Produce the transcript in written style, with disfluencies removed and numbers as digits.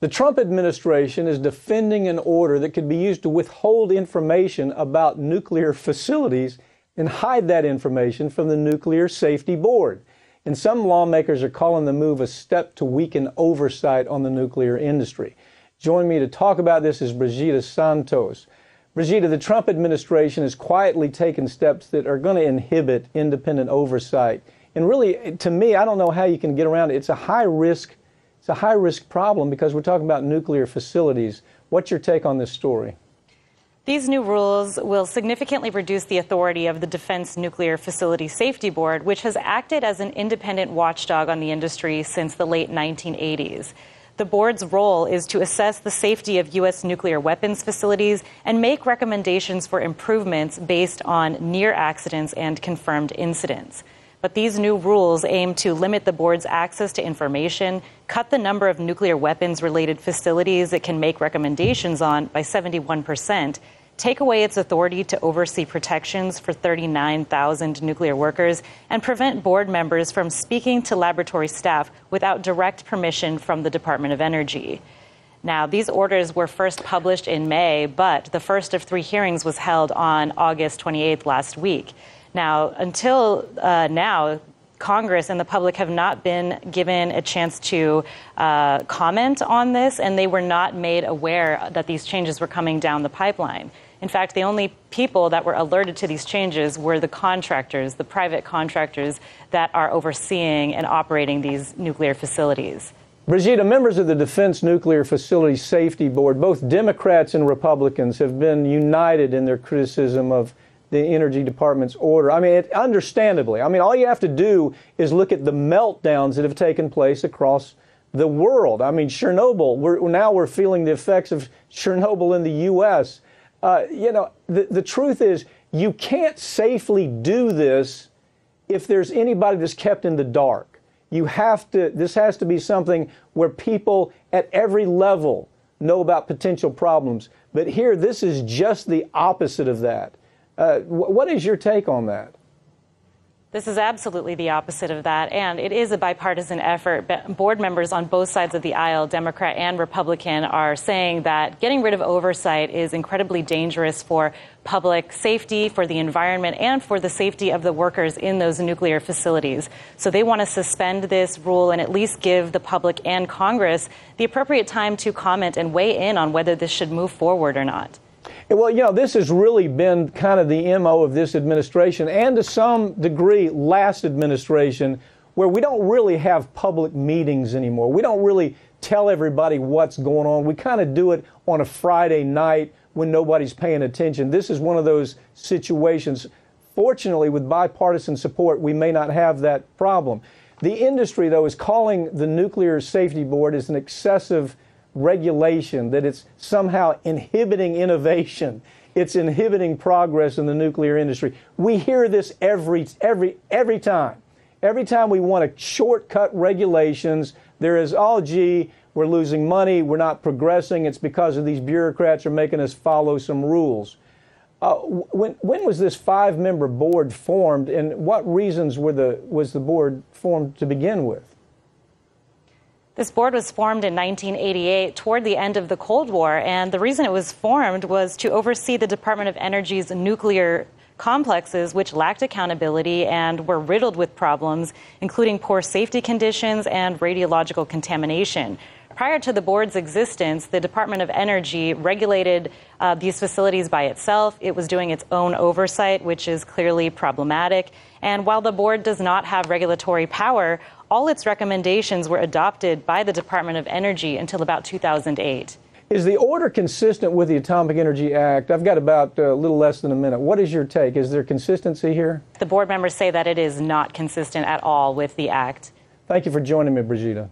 The Trump administration is defending an order that could be used to withhold information about nuclear facilities and hide that information from the Nuclear Safety Board. And some lawmakers are calling the move a step to weaken oversight on the nuclear industry. Joining me to talk about this is Brigida Santos. Brigida, the Trump administration has quietly taken steps that are going to inhibit independent oversight. And really, to me, I don't know how you can get around it. It's a high-risk problem because we're talking about nuclear facilities. What's your take on this story? These new rules will significantly reduce the authority of the Defense Nuclear Facility Safety Board, which has acted as an independent watchdog on the industry since the late 1980s. The board's role is to assess the safety of U.S. nuclear weapons facilities and make recommendations for improvements based on near accidents and confirmed incidents. But these new rules aim to limit the board's access to information, cut the number of nuclear weapons-related facilities it can make recommendations on by 71%, take away its authority to oversee protections for 39,000 nuclear workers, and prevent board members from speaking to laboratory staff without direct permission from the Department of Energy. Now, these orders were first published in May, but the first of 3 hearings was held on August 28th last week. Now, until now, Congress and the public have not been given a chance to comment on this, and they were not made aware that these changes were coming down the pipeline. In fact, the only people that were alerted to these changes were the contractors, the private contractors that are overseeing and operating these nuclear facilities. Brigida, members of the Defense Nuclear Facility Safety Board, both Democrats and Republicans, have been united in their criticism of the Energy Department's order. I mean, understandably. I mean, all you have to do is look at the meltdowns that have taken place across the world. I mean, Chernobyl, now we're feeling the effects of Chernobyl in the U.S. The truth is, you can't safely do this if there's anybody that's kept in the dark. This has to be something where people at every level know about potential problems. But here, this is just the opposite of that. What is your take on that? This is absolutely the opposite of that, and it is a bipartisan effort. Board members on both sides of the aisle, Democrat and Republican, are saying that getting rid of oversight is incredibly dangerous for public safety, for the environment, and for the safety of the workers in those nuclear facilities. So they want to suspend this rule and at least give the public and Congress the appropriate time to comment and weigh in on whether this should move forward or not. Well, this has really been kind of the MO of this administration and to some degree last administration, where we don't really have public meetings anymore. We don't really tell everybody what's going on. We kind of do it on a Friday night when nobody's paying attention. This is one of those situations. Fortunately, with bipartisan support, we may not have that problem. The industry, though, is calling the Nuclear Safety Board as an excessive regulation, that it's somehow inhibiting innovation. It's inhibiting progress in the nuclear industry. We hear this every time. Every time we want to shortcut regulations, there is, oh, gee, we're losing money, we're not progressing, it's because of these bureaucrats are making us follow some rules. When was this 5-member board formed, and what reasons was the board formed to begin with? This board was formed in 1988 toward the end of the Cold War, and the reason it was formed was to oversee the Department of Energy's nuclear complexes, which lacked accountability and were riddled with problems, including poor safety conditions and radiological contamination. Prior to the board's existence, the Department of Energy regulated these facilities by itself. It was doing its own oversight, which is clearly problematic. And while the board does not have regulatory power, all its recommendations were adopted by the Department of Energy until about 2008. Is the order consistent with the Atomic Energy Act? I've got about a little less than a minute. What is your take? Is there consistency here? The board members say that it is not consistent at all with the act. Thank you for joining me, Brigida.